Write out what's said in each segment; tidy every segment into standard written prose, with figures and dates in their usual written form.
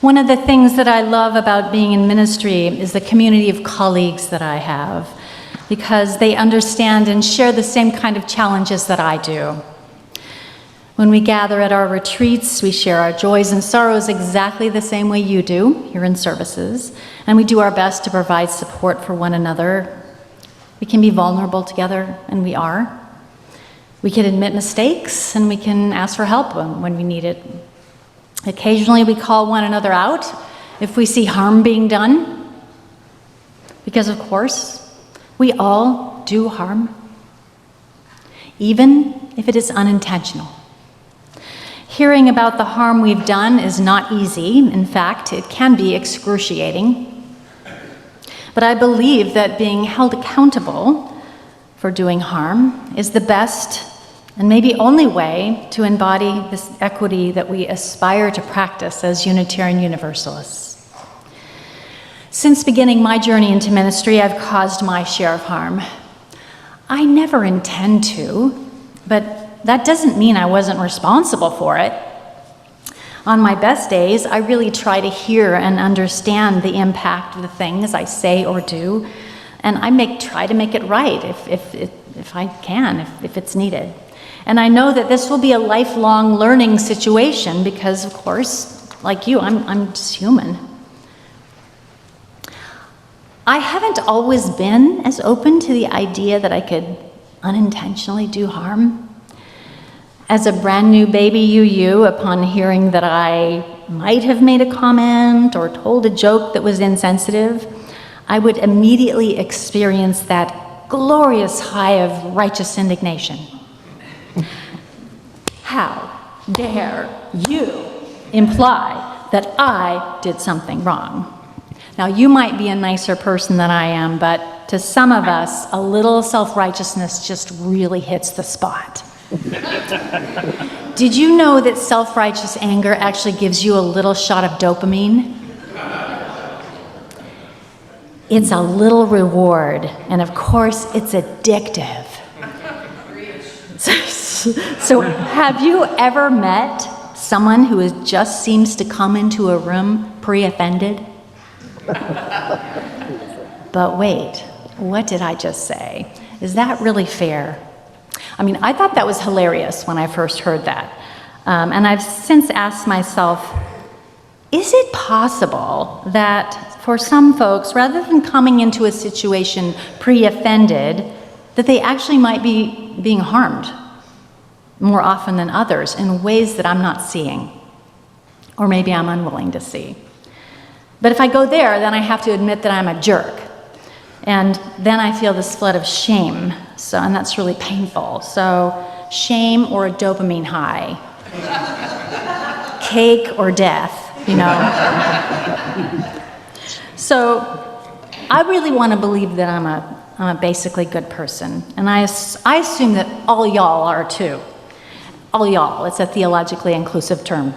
One of the things that I love about being in ministry is the community of colleagues that I have, because they understand and share the same kind of challenges that I do. When we gather at our retreats, we share our joys and sorrows exactly the same way you do here in services, and we do our best to provide support for one another. We can be vulnerable together, and we are. We can admit mistakes, and we can ask for help when we need it. Occasionally, we call one another out if we see harm being done, because of course, we all do harm, even if it is unintentional. Hearing about the harm we've done is not easy. In fact, it can be excruciating. But I believe that being held accountable for doing harm is the best and maybe only way to embody this equity that we aspire to practice as Unitarian Universalists. Since beginning my journey into ministry, I've caused my share of harm. I never intend to, but that doesn't mean I wasn't responsible for it. On my best days, I really try to hear and understand the impact of the things I say or do, and I try to make it right if I can, if it's needed. And I know that this will be a lifelong learning situation because, of course, like you, I'm just human. I haven't always been as open to the idea that I could unintentionally do harm. As a brand new baby UU, upon hearing that I might have made a comment or told a joke that was insensitive, I would immediately experience that glorious high of righteous indignation. How dare you imply that I did something wrong? Now, you might be a nicer person than I am, but to some of us, a little self-righteousness just really hits the spot. Did you know that self-righteous anger actually gives you a little shot of dopamine? It's a little reward, and of course, it's addictive. So have you ever met someone who just seems to come into a room pre-offended? But wait, what did I just say? Is that really fair? I mean, I thought that was hilarious when I first heard that. And I've since asked myself, is it possible that for some folks, rather than coming into a situation pre-offended, that they actually might be being harmed more often than others in ways that I'm not seeing, or maybe I'm unwilling to see? But if I go there, then I have to admit that I'm a jerk. And then I feel this flood of shame, and that's really painful. So shame or a dopamine high, cake or death, you know. So I really want to believe that I'm a basically good person, and I assume that all y'all are too. All y'all, it's a theologically inclusive term.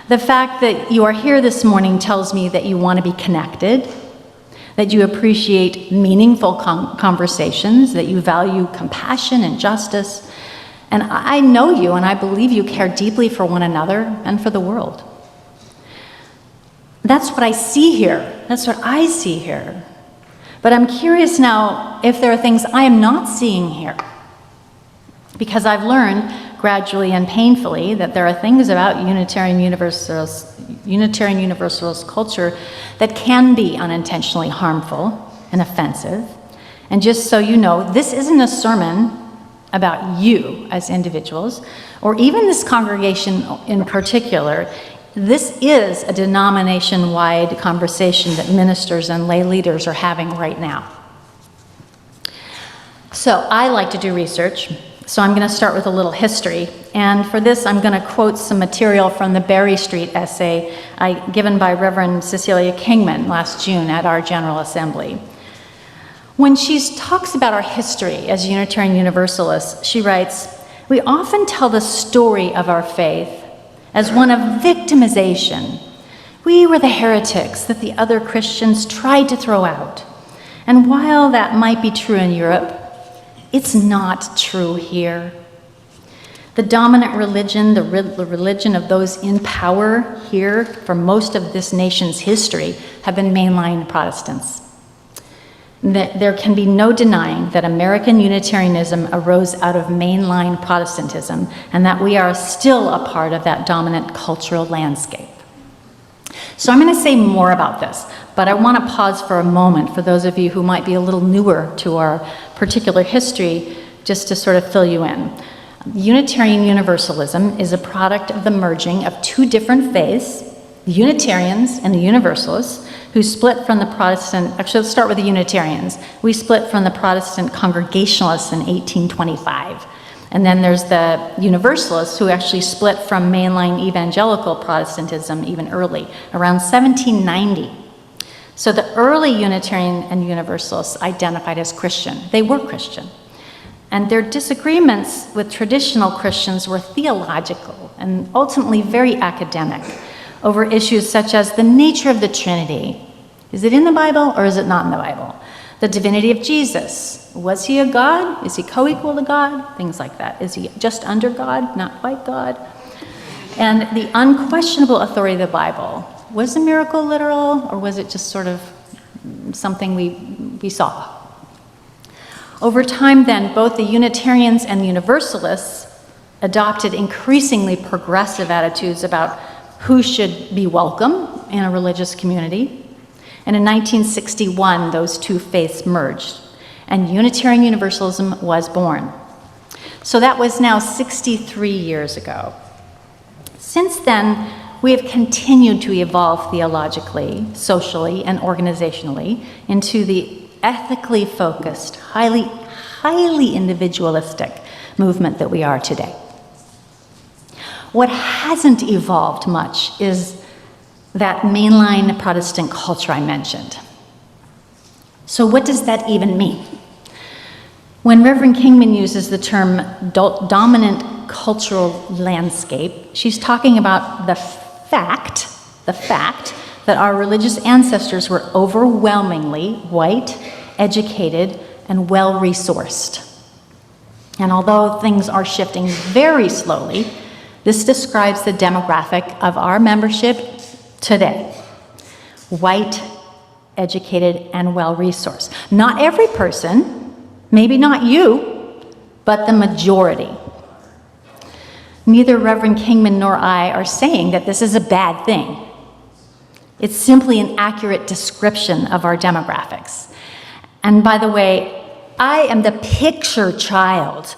The fact that you are here this morning tells me that you want to be connected, that you appreciate meaningful conversations, that you value compassion and justice. And I know you, and I believe you care deeply for one another and for the world. That's what I see here. That's what I see here. But I'm curious now if there are things I am not seeing here. Because I've learned gradually and painfully that there are things about Unitarian Universalist culture that can be unintentionally harmful and offensive. And just so you know, this isn't a sermon about you as individuals, or even this congregation in particular. This is a denomination-wide conversation that ministers and lay leaders are having right now. So I like to do research. So I'm going to start with a little history, and for this I'm going to quote some material from the Berry Street essay given by Reverend Cecilia Kingman last June at our General Assembly. When she talks about our history as Unitarian Universalists, she writes, "We often tell the story of our faith as one of victimization. We were the heretics that the other Christians tried to throw out. And while that might be true in Europe, it's not true here. The dominant religion, the religion of those in power here for most of this nation's history, have been mainline Protestants. There can be no denying that American Unitarianism arose out of mainline Protestantism, and that we are still a part of that dominant cultural landscape. So I'm going to say more about this, but I want to pause for a moment for those of you who might be a little newer to our particular history, just to sort of fill you in. Unitarian Universalism is a product of the merging of two different faiths, the Unitarians and the Universalists, who split from the Protestant, actually let's start with the Unitarians. We split from the Protestant Congregationalists in 1825. And then there's the Universalists, who actually split from mainline evangelical Protestantism even early, around 1790. So the early Unitarian and Universalists identified as Christian. They were Christian. And their disagreements with traditional Christians were theological and ultimately very academic over issues such as the nature of the Trinity. Is it in the Bible or is it not in the Bible? The divinity of Jesus. Was he a God? Is he co-equal to God? Things like that. Is he just under God, not quite God? And the unquestionable authority of the Bible. Was the miracle literal, or was it just sort of something we saw? Over time then, both the Unitarians and the Universalists adopted increasingly progressive attitudes about who should be welcome in a religious community. And in 1961, those two faiths merged, and Unitarian Universalism was born. So that was now 63 years ago. Since then, we have continued to evolve theologically, socially, and organizationally into the ethically focused, highly individualistic movement that we are today. What hasn't evolved much is that mainline Protestant culture I mentioned. So what does that even mean? When Reverend Kingman uses the term dominant cultural landscape, she's talking about the fact that our religious ancestors were overwhelmingly white, educated, and well-resourced. And although things are shifting very slowly, this describes the demographic of our membership today. White, educated, and well-resourced. Not every person, maybe not you, but the majority. Neither Reverend Kingman nor I are saying that this is a bad thing. It's simply an accurate description of our demographics. And by the way, I am the picture child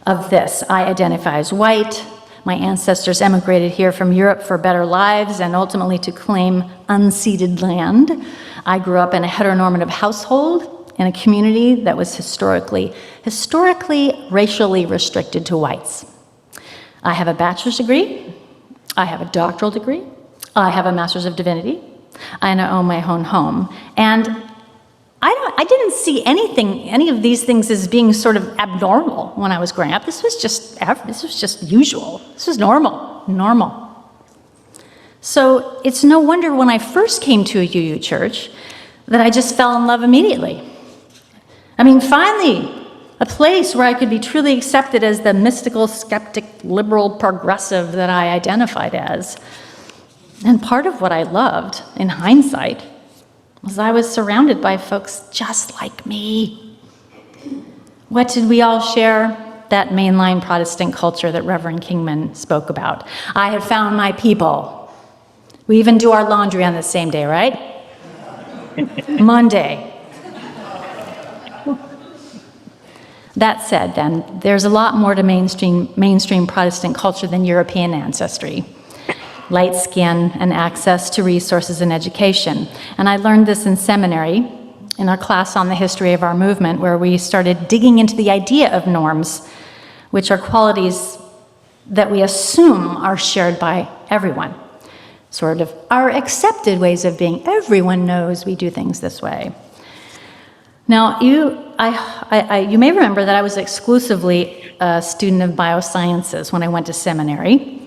of this. I identify as white. My ancestors emigrated here from Europe for better lives and ultimately to claim unceded land. I grew up in a heteronormative household in a community that was historically racially restricted to whites. I have a bachelor's degree. I have a doctoral degree. I have a master's of divinity. And I own my own home. And I didn't see any of these things as being sort of abnormal when I was growing up. This was just usual. This was normal. So it's no wonder when I first came to a UU church that I just fell in love immediately. I mean, finally, a place where I could be truly accepted as the mystical, skeptic, liberal, progressive that I identified as. And part of what I loved, in hindsight, was I was surrounded by folks just like me. What did we all share? That mainline Protestant culture that Reverend Kingman spoke about. I have found my people. We even do our laundry on the same day, right? Monday. That said, then, there's a lot more to mainstream Protestant culture than European ancestry. Light skin, and access to resources and education. And I learned this in seminary, in our class on the history of our movement, where we started digging into the idea of norms, which are qualities that we assume are shared by everyone. Sort of our accepted ways of being. Everyone knows we do things this way. Now, you may remember that I was exclusively a student of biosciences when I went to seminary.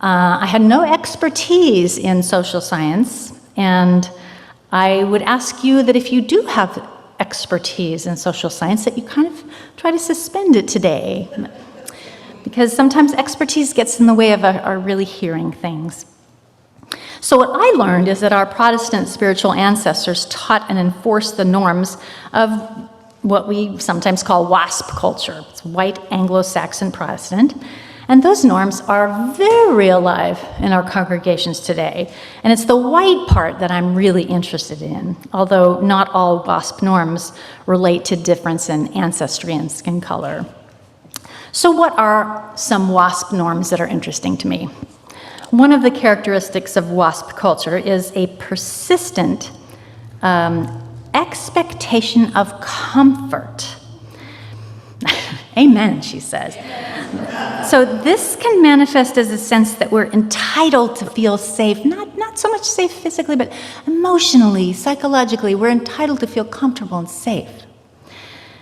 I had no expertise in social science, and I would ask you that if you do have expertise in social science, that you kind of try to suspend it today. because sometimes expertise gets in the way of our really hearing things. So what I learned is that our Protestant spiritual ancestors taught and enforced the norms of what we sometimes call WASP culture. It's white Anglo-Saxon Protestant. And those norms are very alive in our congregations today. And it's the white part that I'm really interested in, although not all WASP norms relate to difference in ancestry and skin color. So what are some WASP norms that are interesting to me? One of the characteristics of WASP culture is a persistent expectation of comfort. Amen, she says. So this can manifest as a sense that we're entitled to feel safe, not so much safe physically, but emotionally, psychologically, we're entitled to feel comfortable and safe.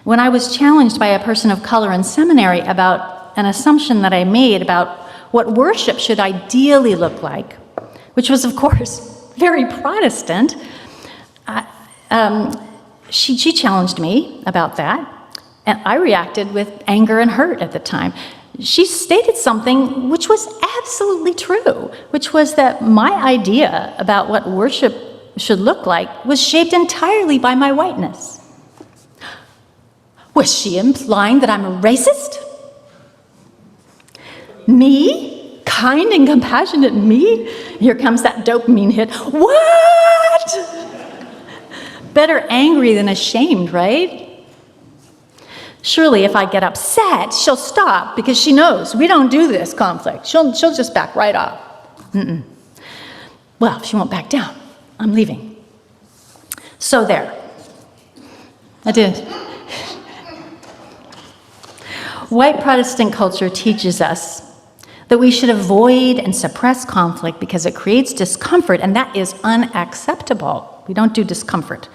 When I was challenged by a person of color in seminary about an assumption that I made about what worship should ideally look like, which was, of course, very Protestant, she challenged me about that, and I reacted with anger and hurt at the time. She stated something which was absolutely true, which was that my idea about what worship should look like was shaped entirely by my whiteness. Was she implying that I'm a racist? Me? Kind and compassionate me? Here comes that dopamine hit. What? Better angry than ashamed, right? Surely if I get upset, she'll stop because she knows we don't do this conflict. She'll just back right off. Well, she won't back down. I'm leaving. So there. I did. White Protestant culture teaches us that we should avoid and suppress conflict because it creates discomfort, and that is unacceptable. We don't do discomfort.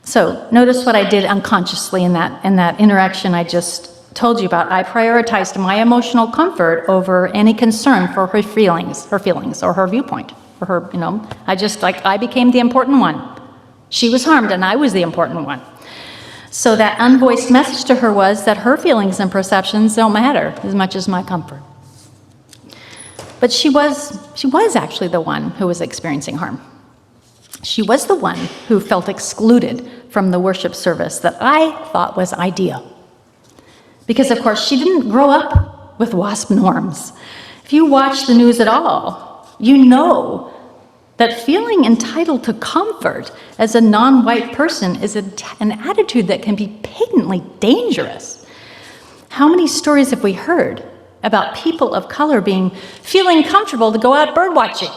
So notice what I did unconsciously in that interaction I just told you about. I prioritized my emotional comfort over any concern for her feelings or her viewpoint, for her, I became the important one. She was harmed and I was the important one. So that unvoiced message to her was that her feelings and perceptions don't matter as much as my comfort. But she was actually the one who was experiencing harm. She was the one who felt excluded from the worship service that I thought was ideal. Because, of course, she didn't grow up with WASP norms. If you watch the news at all, you know that feeling entitled to comfort as a non-white person is an attitude that can be patently dangerous. How many stories have we heard about people of color feeling comfortable to go out bird watching,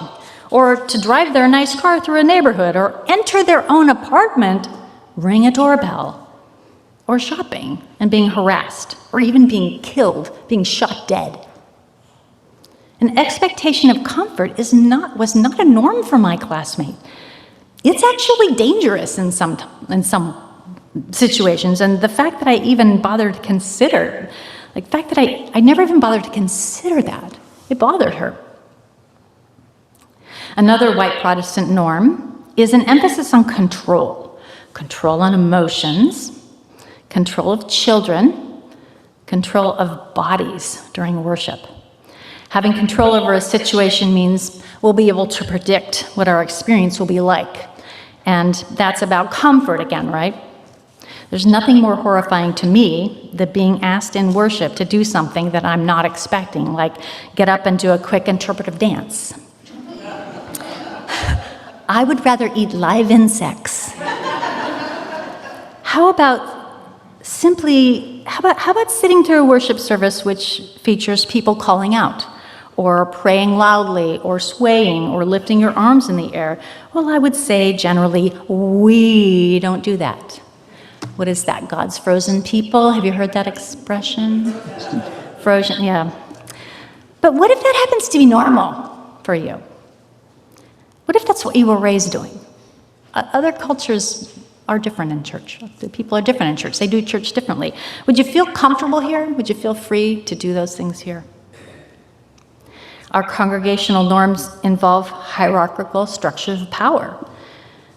or to drive their nice car through a neighborhood, or enter their own apartment, ring a doorbell, or shopping and being harassed, or even being killed, being shot dead? An expectation of comfort was not a norm for my classmate. It's actually dangerous in some situations, and the fact that I even bothered to consider, the fact that I never even bothered to consider that, it bothered her. Another white Protestant norm is an emphasis on control on emotions, control of children, control of bodies during worship. Having control over a situation means we'll be able to predict what our experience will be like. And that's about comfort again, right? There's nothing more horrifying to me than being asked in worship to do something that I'm not expecting, like get up and do a quick interpretive dance. I would rather eat live insects. How about sitting through a worship service which features people calling out, or praying loudly, or swaying, or lifting your arms in the air? Well, I would say generally, we don't do that. What is that, God's frozen people? Have you heard that expression? Frozen, yeah. But what if that happens to be normal for you? What if that's what you were raised doing? Other cultures are different in church. The people are different in church. They do church differently. Would you feel comfortable here? Would you feel free to do those things here? Our congregational norms involve hierarchical structures of power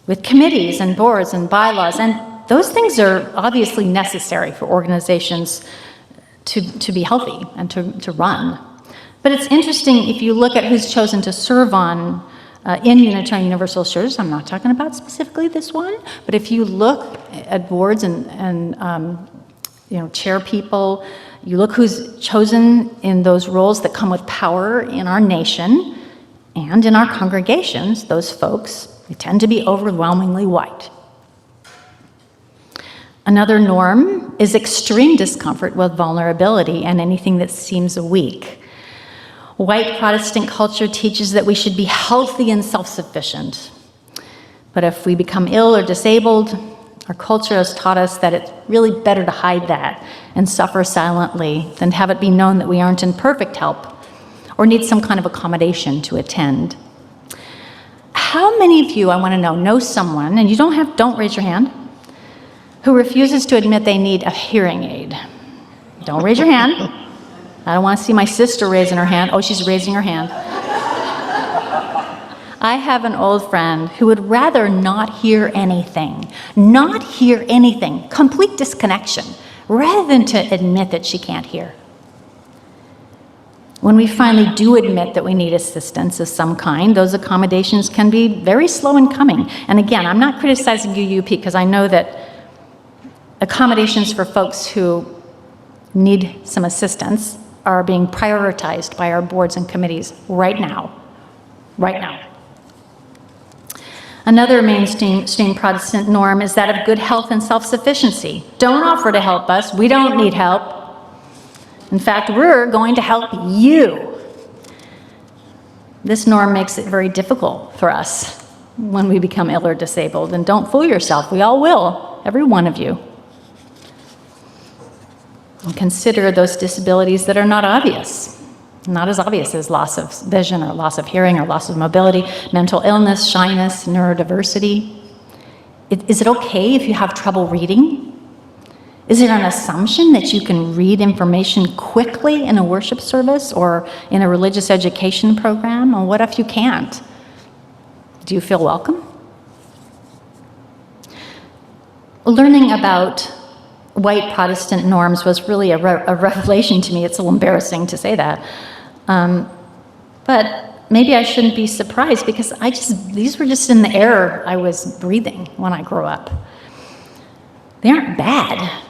with committees and boards and bylaws, and those things are obviously necessary for organizations to be healthy and to run. But it's interesting if you look at who's chosen to serve on in Unitarian Universalist churches. I'm not talking about specifically this one, but if you look at boards and chair people, you look who's chosen in those roles that come with power in our nation and in our congregations, those folks, they tend to be overwhelmingly white. Another norm is extreme discomfort with vulnerability and anything that seems weak. White Protestant culture teaches that we should be healthy and self-sufficient. But if we become ill or disabled, our culture has taught us that it's really better to hide that and suffer silently than have it be known that we aren't in perfect health or need some kind of accommodation to attend. How many of you, I want to know someone, and you don't raise your hand, who refuses to admit they need a hearing aid? Don't raise your hand. I don't want to see my sister raising her hand. Oh, she's raising her hand. I have an old friend who would rather not hear anything, complete disconnection, rather than to admit that she can't hear. When we finally do admit that we need assistance of some kind, those accommodations can be very slow in coming. And again, I'm not criticizing UUP because I know that accommodations for folks who need some assistance are being prioritized by our boards and committees right now. Another mainstream Protestant norm is that of good health and self-sufficiency. Don't offer to help us. We don't need help. In fact, we're going to help you. This norm makes it very difficult for us when we become ill or disabled. And don't fool yourself. We all will, every one of you. And consider those disabilities that are not obvious. Not as obvious as loss of vision or loss of hearing or loss of mobility, mental illness, shyness, neurodiversity. Is it okay if you have trouble reading? Is it an assumption that you can read information quickly in a worship service or in a religious education program? Or what if you can't? Do you feel welcome? Learning about white Protestant norms was really a revelation to me. It's a little embarrassing to say that. But maybe I shouldn't be surprised because these were just in the air I was breathing when I grew up. They aren't bad,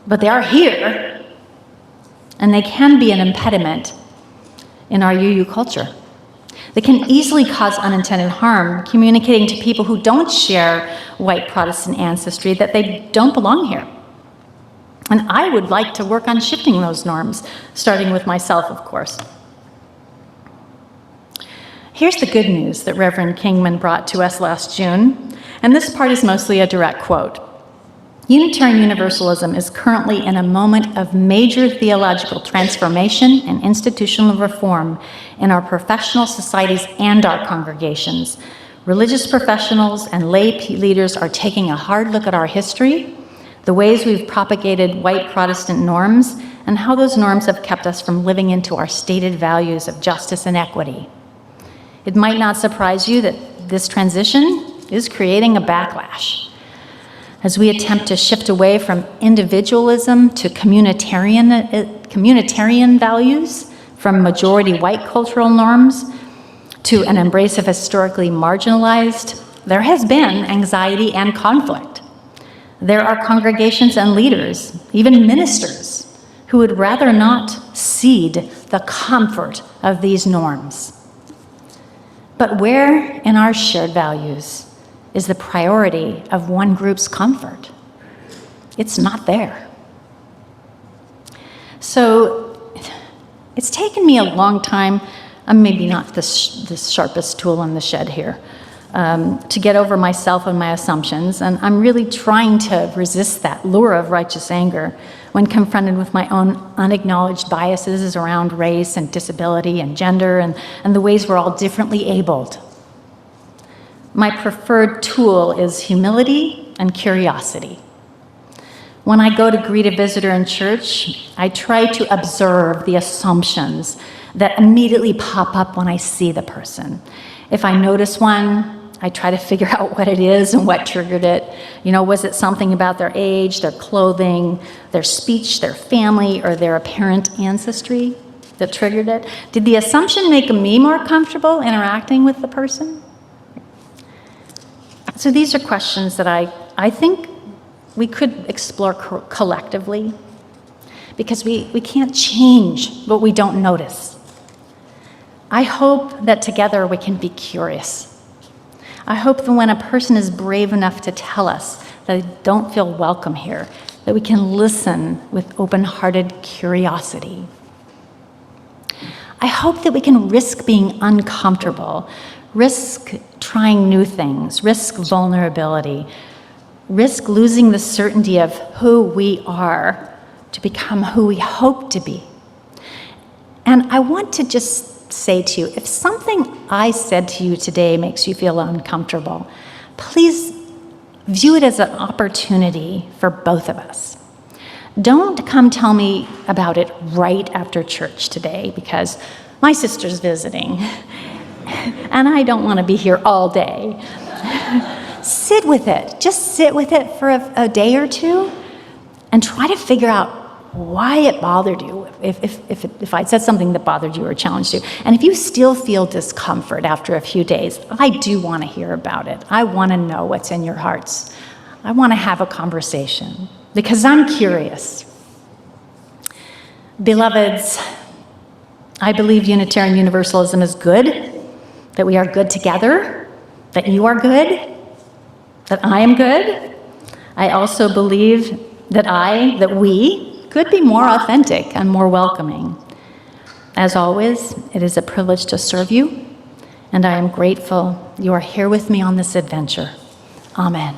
but they are here. And they can be an impediment in our UU culture. They can easily cause unintended harm, communicating to people who don't share white Protestant ancestry that they don't belong here. And I would like to work on shifting those norms, starting with myself, of course. Here's the good news that Reverend Kingman brought to us last June, and this part is mostly a direct quote. Unitarian Universalism is currently in a moment of major theological transformation and institutional reform in our professional societies and our congregations. Religious professionals and lay leaders are taking a hard look at our history, the ways we've propagated white Protestant norms, and how those norms have kept us from living into our stated values of justice and equity. It might not surprise you that this transition is creating a backlash. As we attempt to shift away from individualism to communitarian values, from majority white cultural norms to an embrace of historically marginalized, there has been anxiety and conflict. There are congregations and leaders, even ministers, who would rather not cede the comfort of these norms. But where in our shared values is the priority of one group's comfort? It's not there. So it's taken me a long time, I'm maybe not the sharpest tool in the shed here, to get over myself and my assumptions, and I'm really trying to resist that lure of righteous anger when confronted with my own unacknowledged biases around race and disability and gender and the ways we're all differently abled. My preferred tool is humility and curiosity. When I go to greet a visitor in church, I try to observe the assumptions that immediately pop up when I see the person. If I notice one, I try to figure out what it is and what triggered it. Was it something about their age, their clothing, their speech, their family, or their apparent ancestry that triggered it? Did the assumption make me more comfortable interacting with the person? So these are questions that I think we could explore collectively, because we can't change what we don't notice. I hope that together we can be curious. I hope that when a person is brave enough to tell us that they don't feel welcome here, that we can listen with open-hearted curiosity. I hope that we can risk being uncomfortable, risk trying new things, risk vulnerability, risk losing the certainty of who we are to become who we hope to be. And I want to just say to you, if something I said to you today makes you feel uncomfortable, please view it as an opportunity for both of us. Don't come tell me about it right after church today, because my sister's visiting and I don't want to be here all day. Sit with it. Just sit with it for a day or two and try to figure out why it bothered you, if I said something that bothered you or challenged you. And if you still feel discomfort after a few days, I do want to hear about it. I want to know what's in your hearts. I want to have a conversation because I'm curious. Beloveds, I believe Unitarian Universalism is good, that we are good together, that you are good, that I am good. I also believe that we could be more authentic and more welcoming. As always, it is a privilege to serve you, and I am grateful you are here with me on this adventure. Amen.